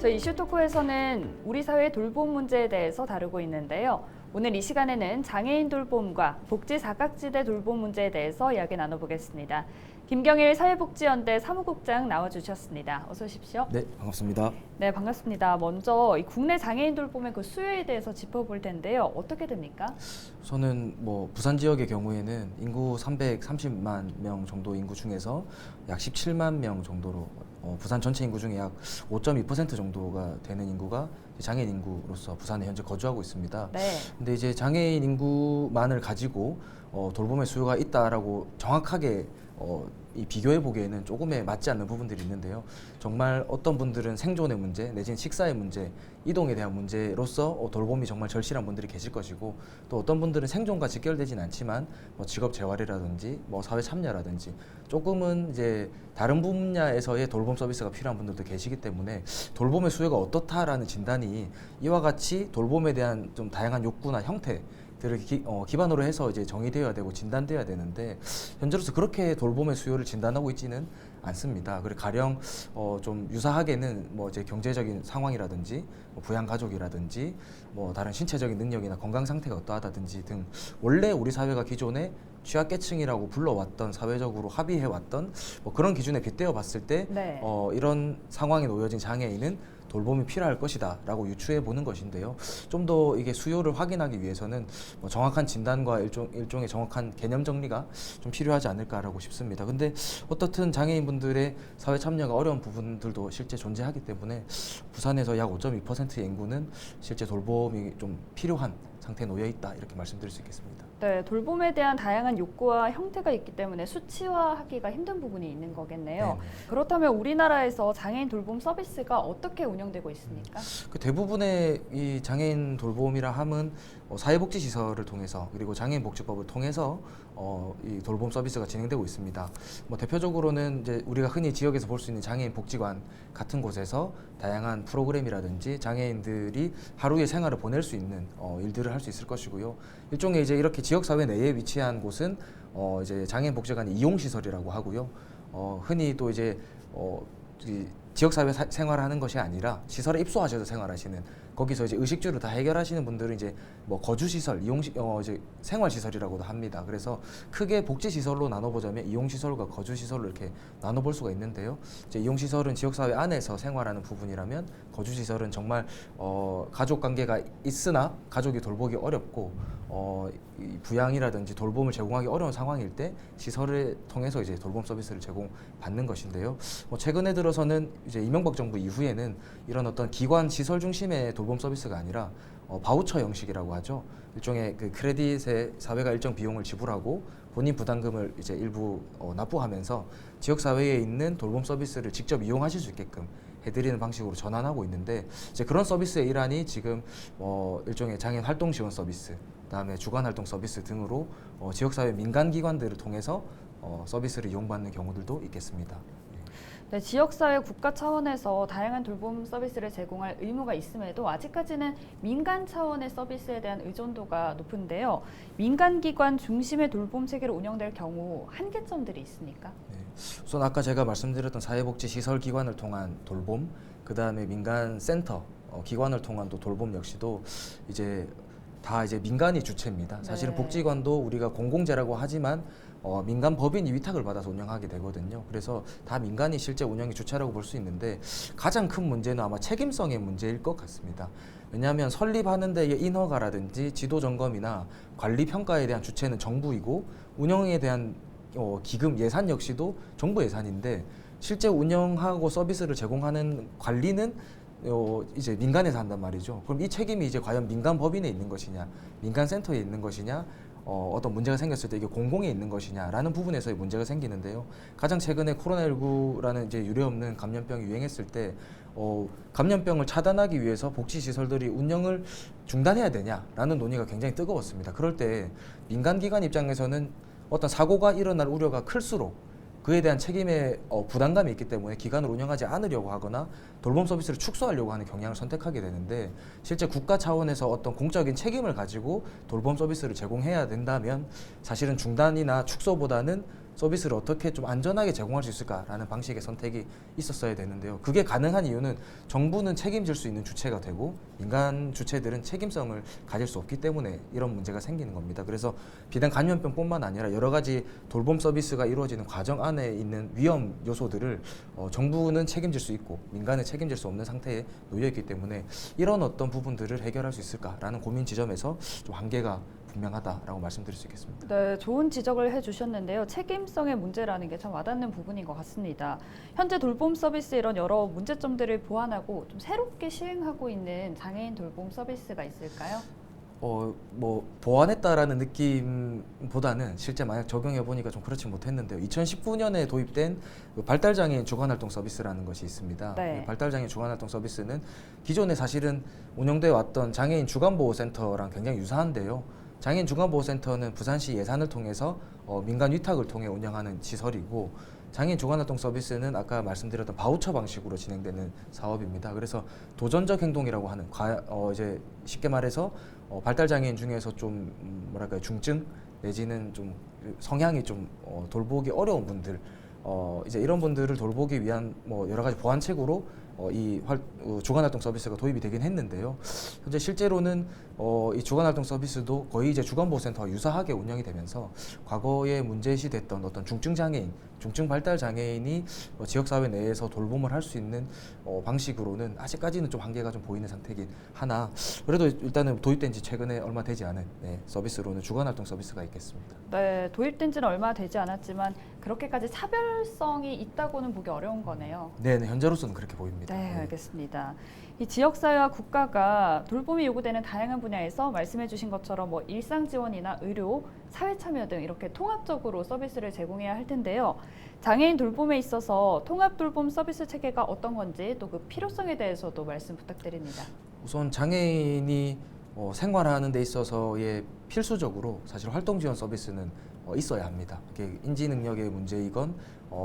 저희 이슈 토크에서는 우리 사회의 돌봄 문제에 대해서 다루고 있는데요. 오늘 이 시간에는 장애인 돌봄과 복지 사각지대 돌봄 문제에 대해서 이야기 나눠보겠습니다. 김경일 사회복지연대 사무국장 나와주셨습니다. 어서 오십시오. 네, 반갑습니다. 네, 반갑습니다. 먼저 이 국내 장애인 돌봄의 그 수요에 대해서 짚어볼 텐데요. 어떻게 됩니까? 저는 부산 지역의 경우에는 인구 330만 명 정도 인구 중에서 약 17만 명 정도로 부산 전체 인구 중에 약 5.2% 정도가 되는 인구가 장애인 인구로서 부산에 현재 거주하고 있습니다. 네. 근데 이제 장애인 인구만을 가지고 돌봄의 수요가 있다라고 정확하게 이 비교해 보기에는 조금의 맞지 않는 부분들이 있는데요. 정말 어떤 분들은 생존의 문제 내지는 식사의 문제, 이동에 대한 문제로서 돌봄이 정말 절실한 분들이 계실 것이고, 또 어떤 분들은 생존과 직결되진 않지만 직업 재활이라든지 사회 참여라든지 조금은 이제 다른 분야에서의 돌봄 서비스가 필요한 분들도 계시기 때문에 돌봄의 수요가 어떻다라는 진단이 이와 같이 돌봄에 대한 좀 다양한 욕구나 형태 들을 기반으로 해서 이제 정의되어야 되고 진단되어야 되는데, 현재로서 그렇게 돌봄의 수요를 진단하고 있지는 않습니다. 그리고 가령 좀 유사하게는 이제 경제적인 상황이라든지 부양 가족이라든지 다른 신체적인 능력이나 건강 상태가 어떠하다든지 등 원래 우리 사회가 기존에 취약계층이라고 불러왔던, 사회적으로 합의해왔던 그런 기준에 빗대어 봤을 때 네. 이런 상황에 놓여진 장애인은 돌봄이 필요할 것이다 라고 유추해 보는 것인데요. 좀 더 이게 수요를 확인하기 위해서는 정확한 진단과 일종의 정확한 개념 정리가 좀 필요하지 않을까라고 싶습니다. 근데 어떻든 장애인분들의 사회 참여가 어려운 부분들도 실제 존재하기 때문에 부산에서 약 5.2%의 인구는 실제 돌봄이 좀 필요한 상태에 놓여 있다, 이렇게 말씀드릴 수 있겠습니다. 네, 돌봄에 대한 다양한 욕구와 형태가 있기 때문에 수치화하기가 힘든 부분이 있는 거겠네요. 네. 그렇다면 우리나라에서 장애인 돌봄 서비스가 어떻게 운영되고 있습니까? 그 대부분의 이 장애인 돌봄이라 함은 사회복지시설을 통해서, 그리고 장애인복지법을 통해서 이 돌봄 서비스가 진행되고 있습니다. 대표적으로는 이제 우리가 흔히 지역에서 볼 수 있는 장애인 복지관 같은 곳에서 다양한 프로그램이라든지 장애인들이 하루의 생활을 보낼 수 있는 일들을 할 수 있을 것이고요. 일종의 이제 이렇게 지역사회 내에 위치한 곳은 이제 장애인 복지관의 이용시설이라고 하고요. 흔히 또 이제 지역사회 생활하는 것이 아니라 시설에 입소하셔서 생활하시는, 거기서 이제 의식주를 다 해결하시는 분들은 이제 거주시설, 이제 생활시설이라고도 합니다. 그래서 크게 복지시설로 나눠보자면 이용시설과 거주시설로 이렇게 나눠볼 수가 있는데요. 이제 이용시설은 지역사회 안에서 생활하는 부분이라면, 거주시설은 정말 가족관계가 있으나 가족이 돌보기 어렵고 이 부양이라든지 돌봄을 제공하기 어려운 상황일 때 시설을 통해서 이제 돌봄 서비스를 제공받는 것인데요. 최근에 들어서는 이제 이명박 정부 이후에는 이런 어떤 기관 시설 중심의 돌봄 서비스가 아니라 바우처 형식이라고 하죠. 일종의 그 크레딧에 사회가 일정 비용을 지불하고 본인 부담금을 이제 일부 납부하면서 지역 사회에 있는 돌봄 서비스를 직접 이용하실 수 있게끔 해드리는 방식으로 전환하고 있는데, 이제 그런 서비스의 일환이 지금 일종의 장애인 활동 지원 서비스, 그다음에 주간 활동 서비스 등으로 지역사회 민간기관들을 통해서 서비스를 이용받는 경우들도 있겠습니다. 네, 지역사회 국가 차원에서 다양한 돌봄 서비스를 제공할 의무가 있음에도 아직까지는 민간 차원의 서비스에 대한 의존도가 높은데요. 민간기관 중심의 돌봄 체계로 운영될 경우 한계점들이 있습니까? 네. 우선 아까 제가 말씀드렸던 사회복지시설기관을 통한 돌봄, 그 다음에 민간센터 기관을 통한 또 돌봄 역시도 이제 다 이제 민간이 주체입니다. 사실은 네. 복지관도 우리가 공공재라고 하지만 민간 법인이 위탁을 받아서 운영하게 되거든요. 그래서 다 민간이 실제 운영의 주체라고 볼 수 있는데, 가장 큰 문제는 아마 책임성의 문제일 것 같습니다. 왜냐하면 설립하는 데의 인허가라든지 지도 점검이나 관리 평가에 대한 주체는 정부이고, 운영에 대한 기금 예산 역시도 정부 예산인데, 실제 운영하고 서비스를 제공하는 관리는 이제 민간에서 한단 말이죠. 그럼 이 책임이 이제 과연 민간 법인에 있는 것이냐, 민간 센터에 있는 것이냐, 어떤 문제가 생겼을 때 이게 공공에 있는 것이냐라는 부분에서의 문제가 생기는데요. 가장 최근에 코로나19라는 이제 유례없는 감염병이 유행했을 때 감염병을 차단하기 위해서 복지시설들이 운영을 중단해야 되냐라는 논의가 굉장히 뜨거웠습니다. 그럴 때 민간기관 입장에서는 어떤 사고가 일어날 우려가 클수록 그에 대한 책임의 부담감이 있기 때문에 기관을 운영하지 않으려고 하거나 돌봄 서비스를 축소하려고 하는 경향을 선택하게 되는데, 실제 국가 차원에서 어떤 공적인 책임을 가지고 돌봄 서비스를 제공해야 된다면 사실은 중단이나 축소보다는 서비스를 어떻게 좀 안전하게 제공할 수 있을까라는 방식의 선택이 있었어야 되는데요. 그게 가능한 이유는 정부는 책임질 수 있는 주체가 되고 민간 주체들은 책임성을 가질 수 없기 때문에 이런 문제가 생기는 겁니다. 그래서 비단 감염병뿐만 아니라 여러 가지 돌봄 서비스가 이루어지는 과정 안에 있는 위험 요소들을 정부는 책임질 수 있고 민간은 책임질 수 없는 상태에 놓여 있기 때문에 이런 어떤 부분들을 해결할 수 있을까라는 고민 지점에서 좀 한계가 분명하다라고 말씀드릴 수 있겠습니다. 네, 좋은 지적을 해주셨는데요. 책임성의 문제라는 게 참 와닿는 부분인 것 같습니다. 현재 돌봄 서비스 이런 여러 문제점들을 보완하고 좀 새롭게 시행하고 있는 장애인 돌봄 서비스가 있을까요? 뭐 보완했다라는 느낌보다는 실제 만약 적용해 보니까 좀 그렇지 못했는데요. 2019년에 도입된 그 발달장애인 주간활동 서비스라는 것이 있습니다. 네. 이 발달장애인 주간활동 서비스는 기존에 사실은 운영되어 왔던 장애인 주간보호센터랑 굉장히 유사한데요. 장애인 주간보호센터는 부산시 예산을 통해서 민간 위탁을 통해 운영하는 시설이고 장애인 주간활동 서비스는 아까 말씀드렸던 바우처 방식으로 진행되는 사업입니다. 그래서 도전적 행동이라고 하는 이제 쉽게 말해서 발달장애인 중에서 좀 뭐랄까요 중증 내지는 좀 성향이 좀 돌보기 어려운 분들 이제 이런 분들을 돌보기 위한 뭐 여러 가지 보완책으로 주간활동 서비스가 도입이 되긴 했는데요. 현재 실제로는 이 주간활동 서비스도 거의 이제 주간보호센터와 유사하게 운영이 되면서 과거에 문제시됐던 어떤 중증 장애인, 중증 발달 장애인이 지역사회 내에서 돌봄을 할 수 있는 방식으로는 아직까지는 좀 한계가 좀 보이는 상태긴 하나 그래도 일단은 도입된 지 최근에 얼마 되지 않은 서비스로는 주간활동 서비스가 있겠습니다. 네, 도입된 지는 얼마 되지 않았지만 그렇게까지 차별성이 있다고는 보기 어려운 거네요. 네, 현재로서는 그렇게 보입니다. 네, 알겠습니다. 이 지역사회와 국가가 돌봄이 요구되는 다양한 분야에서 말씀해주신 것처럼 뭐 일상 지원이나 의료, 사회 참여 등 이렇게 통합적으로 서비스를 제공해야 할 텐데요. 장애인 돌봄에 있어서 통합 돌봄 서비스 체계가 어떤 건지 또 그 필요성에 대해서도 말씀 부탁드립니다. 우선 장애인이 생활하는 데 있어서의 필수적으로 사실 활동 지원 서비스는 있어야 합니다. 이게 인지 능력의 문제이건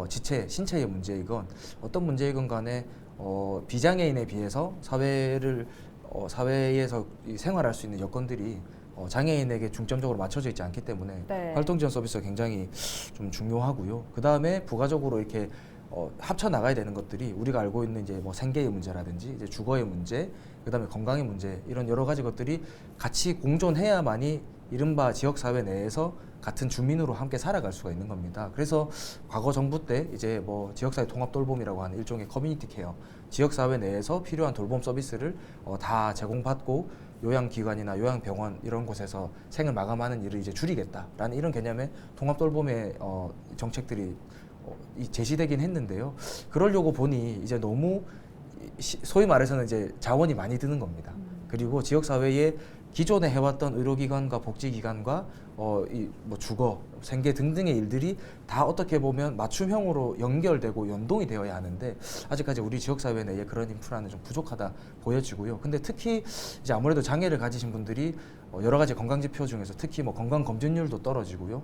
지체, 신체의 문제이건 어떤 문제이건 간에 비장애인에 비해서 사회에서 생활할 수 있는 여건들이 장애인에게 중점적으로 맞춰져 있지 않기 때문에 네. 활동 지원 서비스가 굉장히 좀 중요하고요. 그 다음에 부가적으로 이렇게 합쳐 나가야 되는 것들이 우리가 알고 있는 이제 뭐 생계의 문제라든지 이제 주거의 문제, 그다음에 건강의 문제 이런 여러 가지 것들이 같이 공존해야만이 이른바 지역 사회 내에서 같은 주민으로 함께 살아갈 수가 있는 겁니다. 그래서 과거 정부 때 이제 뭐 지역사회 통합 돌봄이라고 하는 일종의 커뮤니티 케어, 지역 사회 내에서 필요한 돌봄 서비스를 다 제공받고 요양기관이나 요양병원 이런 곳에서 생을 마감하는 일을 이제 줄이겠다라는 이런 개념의 통합 돌봄의 정책들이 제시되긴 했는데요. 그러려고 보니 이제 너무 소위 말해서는 이제 자원이 많이 드는 겁니다. 그리고 지역 사회에 기존에 해왔던 의료기관과 복지기관과 뭐 주거, 생계 등등의 일들이 다 어떻게 보면 맞춤형으로 연결되고 연동이 되어야 하는데 아직까지 우리 지역사회 내에 그런 인프라는 좀 부족하다 보여지고요. 근데 특히 이제 아무래도 장애를 가지신 분들이 여러 가지 건강 지표 중에서 특히 뭐 건강 검진율도 떨어지고요.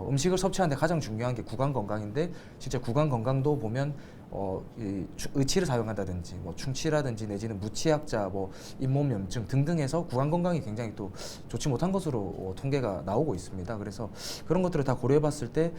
음식을 섭취하는데 가장 중요한 게 구강 건강인데 실제 구강 건강도 보면 의치를 사용한다든지 뭐 충치라든지 내지는 무치약자 뭐 잇몸염증 등등해서 구강 건강이 굉장히 또 좋지 못한 것으로 통계가 나오고 있습니다. 그래서 그런 것들을 다 고려해봤을 때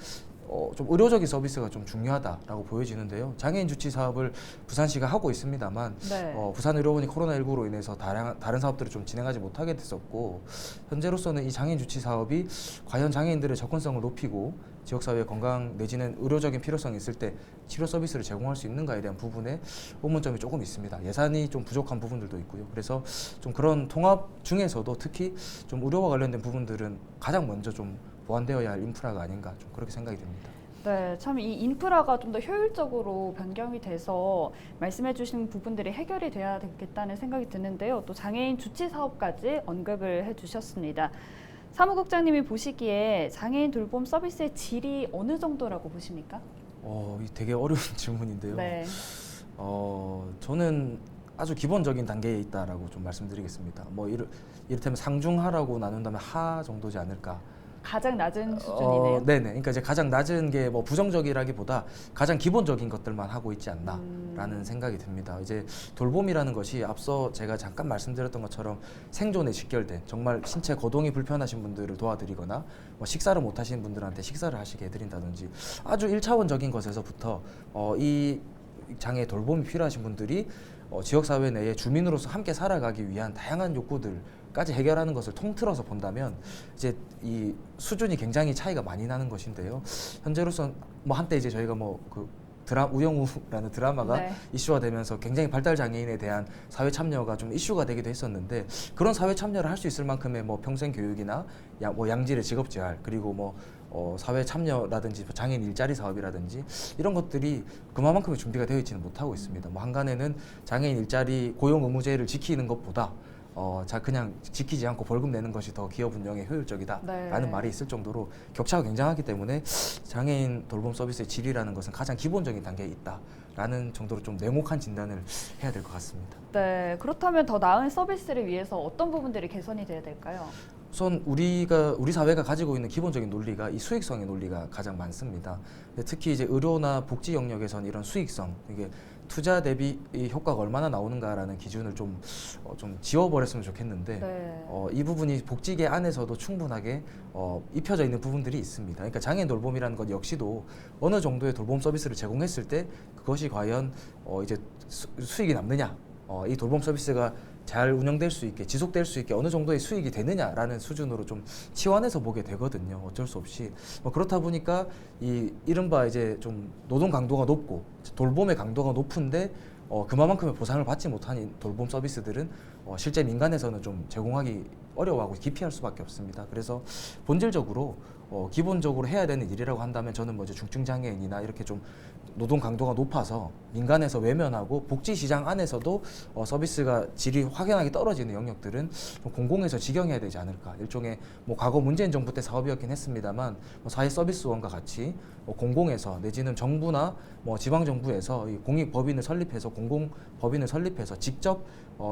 좀 의료적인 서비스가 좀 중요하다라고 보여지는데요. 장애인 주치 사업을 부산시가 하고 있습니다만 네. 부산의료원이 코로나19로 인해서 다른 사업들을 좀 진행하지 못하게 됐었고 현재로서는 이 장애인 주치 사업이 과연 장애인들의 접근성을 높이고 지역사회의 건강 내지는 의료적인 필요성이 있을 때 치료 서비스를 제공할 수 있는가에 대한 부분에 의문점이 조금 있습니다. 예산이 좀 부족한 부분들도 있고요. 그래서 좀 그런 통합 중에서도 특히 좀 의료와 관련된 부분들은 가장 먼저 좀 보완되어야 할 인프라가 아닌가 좀 그렇게 생각이 듭니다. 네, 참 이 인프라가 좀 더 효율적으로 변경이 돼서 말씀해주신 부분들이 해결이 돼야 되겠다는 생각이 드는데요. 또 장애인 주치 사업까지 언급을 해주셨습니다. 사무국장님이 보시기에 장애인 돌봄 서비스의 질이 어느 정도라고 보십니까? 이 되게 어려운 질문인데요. 네. 저는 아주 기본적인 단계에 있다라고 좀 말씀드리겠습니다. 뭐 이를테면 상중하라고 나눈다면 하 정도지 않을까. 가장 낮은 수준이네요. 네네. 그러니까 이제 가장 낮은 게 뭐 부정적이라기보다 가장 기본적인 것들만 하고 있지 않나라는 생각이 듭니다. 이제 돌봄이라는 것이 앞서 제가 잠깐 말씀드렸던 것처럼 생존에 직결된 정말 신체 거동이 불편하신 분들을 도와드리거나 뭐 식사를 못 하시는 분들한테 식사를 하시게 해드린다든지 아주 1차원적인 것에서부터 이 장애 돌봄이 필요하신 분들이 지역사회 내에 주민으로서 함께 살아가기 위한 다양한 욕구들까지 해결하는 것을 통틀어서 본다면 이제 이 수준이 굉장히 차이가 많이 나는 것인데요. 현재로선 뭐 한때 이제 저희가 뭐 그 우영우라는 드라마가 네. 이슈화되면서 굉장히 발달 장애인에 대한 사회 참여가 좀 이슈가 되기도 했었는데 그런 사회 참여를 할 수 있을 만큼의 뭐 평생 교육이나 뭐 양질의 직업 재활 그리고 뭐 사회 참여라든지 장애인 일자리 사업이라든지 이런 것들이 그만큼의 준비가 되어 있지는 못하고 있습니다. 뭐 한간에는 장애인 일자리 고용 의무제를 지키는 것보다 그냥 지키지 않고 벌금 내는 것이 더 기업 운영에 효율적이다라는 네. 말이 있을 정도로 격차가 굉장하기 때문에 장애인 돌봄 서비스의 질이라는 것은 가장 기본적인 단계에 있다라는 정도로 좀 냉혹한 진단을 해야 될 것 같습니다. 네, 그렇다면 더 나은 서비스를 위해서 어떤 부분들이 개선이 돼야 될까요? 우선 우리 사회가 가지고 있는 기본적인 논리가 이 수익성의 논리가 가장 많습니다. 특히 이제 의료나 복지 영역에선 이런 수익성, 이게 투자 대비 이 효과가 얼마나 나오는가라는 기준을 좀 지워버렸으면 좋겠는데 네. 이 부분이 복지계 안에서도 충분하게 입혀져 있는 부분들이 있습니다. 그러니까 장애인 돌봄이라는 것 역시도 어느 정도의 돌봄 서비스를 제공했을 때 그것이 과연 이제 수익이 남느냐, 이 돌봄 서비스가 잘 운영될 수 있게 지속될 수 있게 어느 정도의 수익이 되느냐라는 수준으로 좀 치환해서 보게 되거든요. 어쩔 수 없이 그렇다 보니까 이 이른바 이제 좀 노동 강도가 높고 돌봄의 강도가 높은데 그만큼의 보상을 받지 못한 돌봄 서비스들은 실제 민간에서는 좀 제공하기 어려워하고 기피할 수밖에 없습니다. 그래서 본질적으로 기본적으로 해야 되는 일이라고 한다면 저는 뭐 이제 중증 장애인이나 이렇게 좀 노동 강도가 높아서 민간에서 외면하고 복지 시장 안에서도 서비스가 질이 확연하게 떨어지는 영역들은 좀 공공에서 직영해야 되지 않을까. 일종의 뭐 과거 문재인 정부 때 사업이었긴 했습니다만 뭐 사회 서비스원과 같이 공공에서 내지는 정부나 뭐 지방 정부에서 이 공익 법인을 설립해서 공공 법인을 설립해서 직접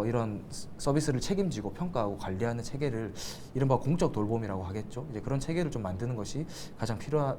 이런 서비스를 책임지고 평가하고 관리하는 체계를 이른바 공적 돌봄이라고 하겠죠. 이제 그런 체계를 좀 만드는 것이 가장 필요한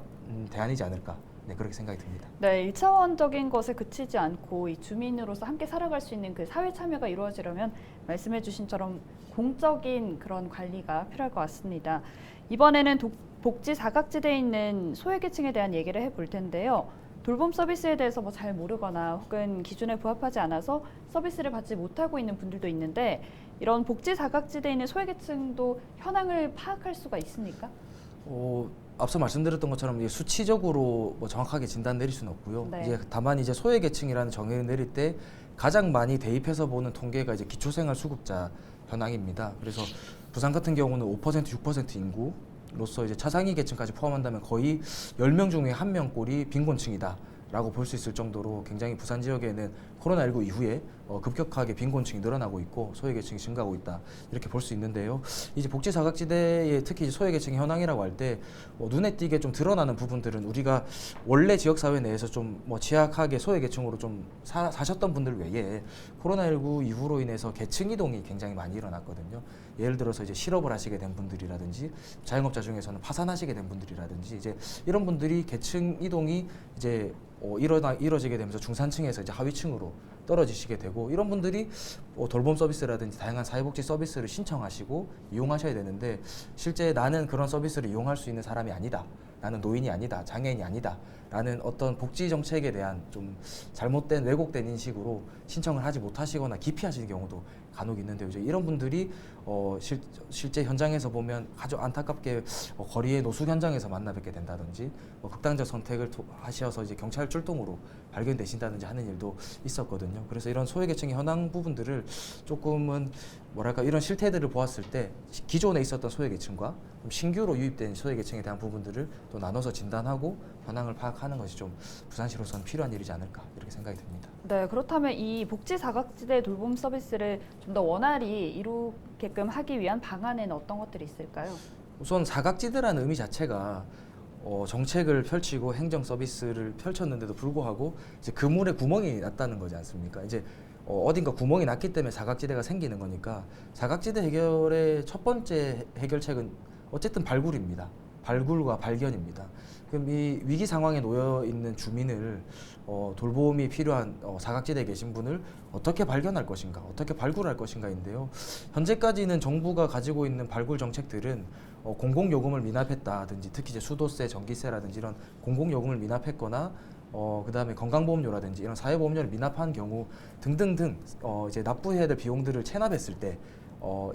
대안이지 않을까. 네, 그렇게 생각이 듭니다. 네, 1차원적인 것에 그치지 않고 이 주민으로서 함께 살아갈 수 있는 그 사회 참여가 이루어지려면 말씀해 주신처럼 공적인 그런 관리가 필요할 것 같습니다. 이번에는 복지 사각지대에 있는 소외계층에 대한 얘기를 해볼 텐데요. 돌봄 서비스에 대해서 뭐 잘 모르거나 혹은 기준에 부합하지 않아서 서비스를 받지 못하고 있는 분들도 있는데 이런 복지 사각지대에 있는 소외계층도 현황을 파악할 수가 있습니까? 앞서 말씀드렸던 것처럼 이게 수치적으로 뭐 정확하게 진단 내릴 수는 없고요. 네. 이제 다만 이제 소외계층이라는 정의를 내릴 때 가장 많이 대입해서 보는 통계가 이제 기초생활수급자 현황입니다. 그래서 부산 같은 경우는 5% 6% 인구로서 이제 차상위 계층까지 포함한다면 거의 10명 중에 1명꼴이 빈곤층이다. 라고 볼 수 있을 정도로 굉장히 부산 지역에는 코로나19 이후에 급격하게 빈곤층이 늘어나고 있고 소외계층이 증가하고 있다 이렇게 볼 수 있는데요. 이제 복지 사각지대의 특히 소외계층의 현황이라고 할 때 눈에 띄게 좀 드러나는 부분들은 우리가 원래 지역사회 내에서 좀 뭐 취약하게 소외계층으로 좀 사셨던 분들 외에 코로나19 이후로 인해서 계층 이동이 굉장히 많이 일어났거든요. 예를 들어서 이제 실업을 하시게 된 분들이라든지 자영업자 중에서는 파산하시게 된 분들이라든지 이제 이런 분들이 계층 이동이 이제 이뤄지게 되면서 중산층에서 이제 하위층으로 떨어지시게 되고 이런 분들이 돌봄 서비스라든지 다양한 사회복지 서비스를 신청하시고 이용하셔야 되는데 실제 나는 그런 서비스를 이용할 수 있는 사람이 아니다. 나는 노인이 아니다. 장애인이 아니다. 라는 어떤 복지 정책에 대한 좀 잘못된 왜곡된 인식으로 신청을 하지 못하시거나 기피하시는 경우도 간혹 있는데요. 이제 이런 분들이 실제 현장에서 보면 아주 안타깝게 거리의 노숙 현장에서 만나 뵙게 된다든지 극단적 선택을 하셔서 이제 경찰 출동으로 발견되신다든지 하는 일도 있었거든요. 그래서 이런 소외계층의 현황 부분들을 조금은 뭐랄까 이런 실태들을 보았을 때 기존에 있었던 소외계층과 신규로 유입된 소외계층에 대한 부분들을 또 나눠서 진단하고 현황을 파악하는 것이 좀 부산시로서는 필요한 일이지 않을까 이렇게 생각이 듭니다. 네, 그렇다면 이 복지 사각지대 돌봄 서비스를 좀 더 원활히 이루게끔 하기 위한 방안에는 어떤 것들이 있을까요? 우선 사각지대라는 의미 자체가 정책을 펼치고 행정 서비스를 펼쳤는데도 불구하고 이제 그물에 구멍이 났다는 거지 않습니까? 이제 어딘가 구멍이 났기 때문에 사각지대가 생기는 거니까 사각지대 해결의 첫 번째 해결책은 어쨌든 발굴입니다. 발굴과 발견입니다. 그럼 이 위기 상황에 놓여 있는 주민을 돌봄이 필요한 사각지대에 계신 분을 어떻게 발견할 것인가, 어떻게 발굴할 것인가인데요. 현재까지는 정부가 가지고 있는 발굴 정책들은 공공요금을 미납했다든지, 특히 이제 수도세, 전기세라든지 이런 공공요금을 미납했거나 그다음에 건강보험료라든지 이런 사회보험료를 미납한 경우 등등등 이제 납부해야 될 비용들을 체납했을 때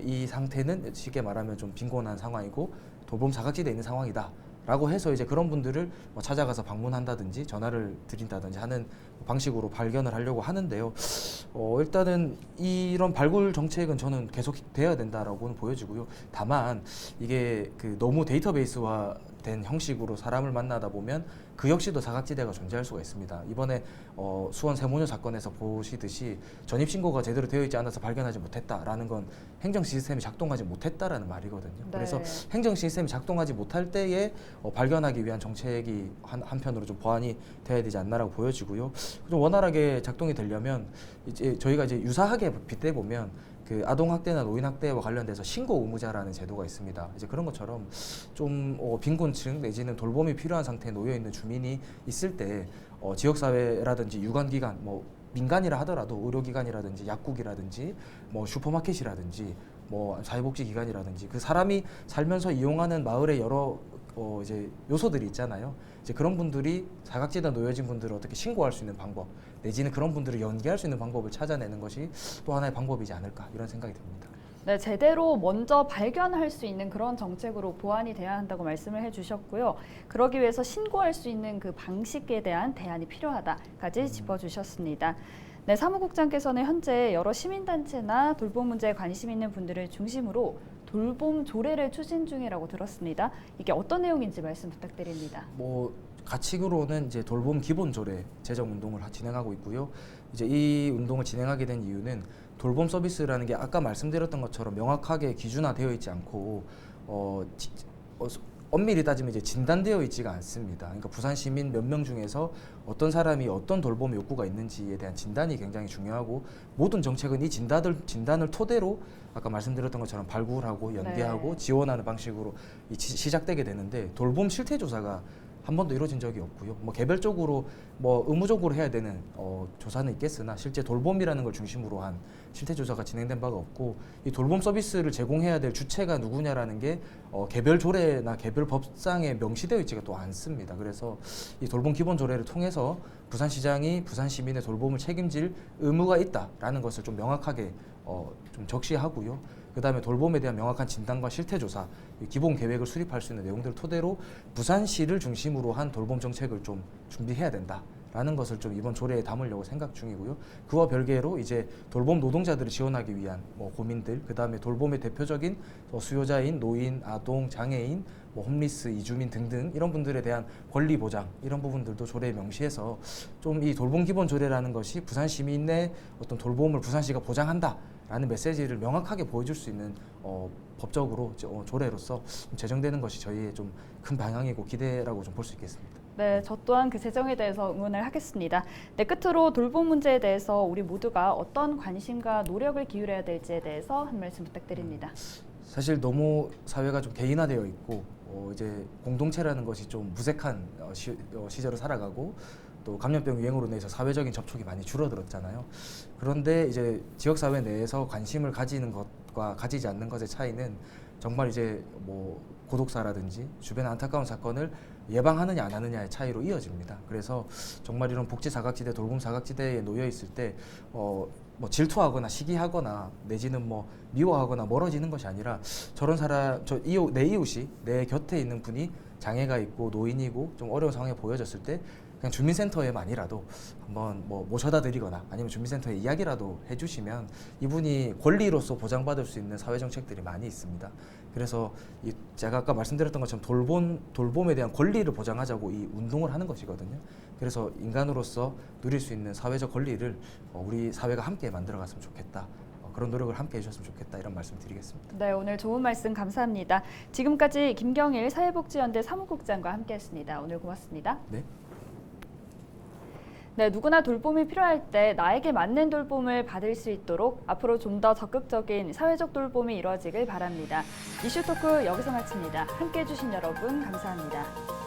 이 상태는 쉽게 말하면 좀 빈곤한 상황이고 돌봄 사각지대에 있는 상황이다. 라고 해서 이제 그런 분들을 찾아가서 방문한다든지 전화를 드린다든지 하는 방식으로 발견을 하려고 하는데요. 일단은 이런 발굴 정책은 저는 계속 돼야 된다라고는 보여지고요. 다만 이게 너무 데이터베이스화 된 형식으로 사람을 만나다 보면 그 역시도 사각지대가 존재할 수가 있습니다. 이번에 수원 세모녀 사건에서 보시듯이 전입신고가 제대로 되어 있지 않아서 발견하지 못했다라는 건 행정 시스템이 작동하지 못했다라는 말이거든요. 네. 그래서 행정 시스템이 작동하지 못할 때에 발견하기 위한 정책이 한편으로 좀 보완이 돼야 되지 않나라고 보여지고요. 좀 원활하게 작동이 되려면 이제 저희가 이제 유사하게 빗대 보면 아동학대나 노인학대와 관련돼서 신고 의무자라는 제도가 있습니다. 이제 그런 것처럼 좀 빈곤층 내지는 돌봄이 필요한 상태에 놓여 있는 주민이 있을 때 지역사회라든지 유관기관, 민간이라 하더라도 의료기관이라든지 약국이라든지 슈퍼마켓이라든지 사회복지기관이라든지 그 사람이 살면서 이용하는 마을의 여러 이제 요소들이 있잖아요. 이제 그런 분들이 사각지대에 놓여진 분들을 어떻게 신고할 수 있는 방법, 내지는 그런 분들을 연계할 수 있는 방법을 찾아내는 것이 또 하나의 방법이지 않을까 이런 생각이 듭니다. 네, 제대로 먼저 발견할 수 있는 그런 정책으로 보완이 돼야 한다고 말씀을 해주셨고요. 그러기 위해서 신고할 수 있는 그 방식에 대한 대안이 필요하다까지 짚어주셨습니다. 네, 사무국장께서는 현재 여러 시민단체나 돌봄 문제에 관심 있는 분들을 중심으로 돌봄 조례를 추진 중이라고 들었습니다. 이게 어떤 내용인지 말씀 부탁드립니다. 가치로는 이제 돌봄 기본 조례 제정 운동을 진행하고 있고요. 이제 이 운동을 진행하게 된 이유는 돌봄 서비스라는 게 아까 말씀드렸던 것처럼 명확하게 기준화되어 있지 않고 엄밀히 따지면 이제 진단되어 있지가 않습니다. 그러니까 부산 시민 몇 명 중에서 어떤 사람이 어떤 돌봄 욕구가 있는지에 대한 진단이 굉장히 중요하고 모든 정책은 이 진단을 토대로 아까 말씀드렸던 것처럼 발굴하고 연계하고 네. 지원하는 방식으로 시작되게 되는데 돌봄 실태 조사가 한 번도 이루어진 적이 없고요. 개별적으로 의무적으로 해야 되는 조사는 있겠으나 실제 돌봄이라는 걸 중심으로 한 실태 조사가 진행된 바가 없고 이 돌봄 서비스를 제공해야 될 주체가 누구냐라는 게 개별 조례나 개별 법상에 명시되어 있지가 또 않습니다. 그래서 이 돌봄 기본 조례를 통해서 부산시장이 부산 시민의 돌봄을 책임질 의무가 있다라는 것을 좀 명확하게 좀 적시하고요. 그다음에 돌봄에 대한 명확한 진단과 실태 조사, 기본 계획을 수립할 수 있는 내용들을 토대로 부산시를 중심으로 한 돌봄 정책을 좀 준비해야 된다라는 것을 좀 이번 조례에 담으려고 생각 중이고요. 그와 별개로 이제 돌봄 노동자들을 지원하기 위한 고민들, 그다음에 돌봄의 대표적인 수요자인 노인, 아동, 장애인, 홈리스, 이주민 등등 이런 분들에 대한 권리 보장 이런 부분들도 조례에 명시해서 좀 이 돌봄 기본 조례라는 것이 부산 시민의 어떤 돌봄을 부산시가 보장한다. 라는 메시지를 명확하게 보여줄 수 있는 법적으로 조례로서 제정되는 것이 저희의 좀 큰 방향이고 기대라고 좀 볼 수 있겠습니다. 네, 저 또한 그 제정에 대해서 응원을 하겠습니다. 네, 끝으로 돌봄 문제에 대해서 우리 모두가 어떤 관심과 노력을 기울여야 될지에 대해서 한 말씀 부탁드립니다. 사실 너무 사회가 좀 개인화되어 있고 이제 공동체라는 것이 좀 무색한 시절을 살아가고 또 감염병 유행으로 인해서 사회적인 접촉이 많이 줄어들었잖아요. 그런데 이제 지역사회 내에서 관심을 가지는 것과 가지지 않는 것의 차이는 정말 이제 고독사라든지 주변의 안타까운 사건을 예방하느냐 안 하느냐의 차이로 이어집니다. 그래서 정말 이런 복지 사각지대, 돌봄 사각지대에 놓여 있을 때 질투하거나 시기하거나 내지는 미워하거나 멀어지는 것이 아니라 저런 사람, 내 이웃이 내 곁에 있는 분이 장애가 있고 노인이고 좀 어려운 상황에 보여졌을 때 그냥 주민센터에만이라도 한번 모셔다 드리거나 아니면 주민센터에 이야기라도 해주시면 이분이 권리로서 보장받을 수 있는 사회정책들이 많이 있습니다. 그래서 제가 아까 말씀드렸던 것처럼 돌봄에 대한 권리를 보장하자고 이 운동을 하는 것이거든요. 그래서 인간으로서 누릴 수 있는 사회적 권리를 우리 사회가 함께 만들어갔으면 좋겠다. 그런 노력을 함께 해주셨으면 좋겠다 이런 말씀 드리겠습니다. 네, 오늘 좋은 말씀 감사합니다. 지금까지 김경일 사회복지연대 사무국장과 함께했습니다. 오늘 고맙습니다. 네. 네, 누구나 돌봄이 필요할 때 나에게 맞는 돌봄을 받을 수 있도록 앞으로 좀 더 적극적인 사회적 돌봄이 이루어지길 바랍니다. 이슈 토크 여기서 마칩니다. 함께해 주신 여러분 감사합니다.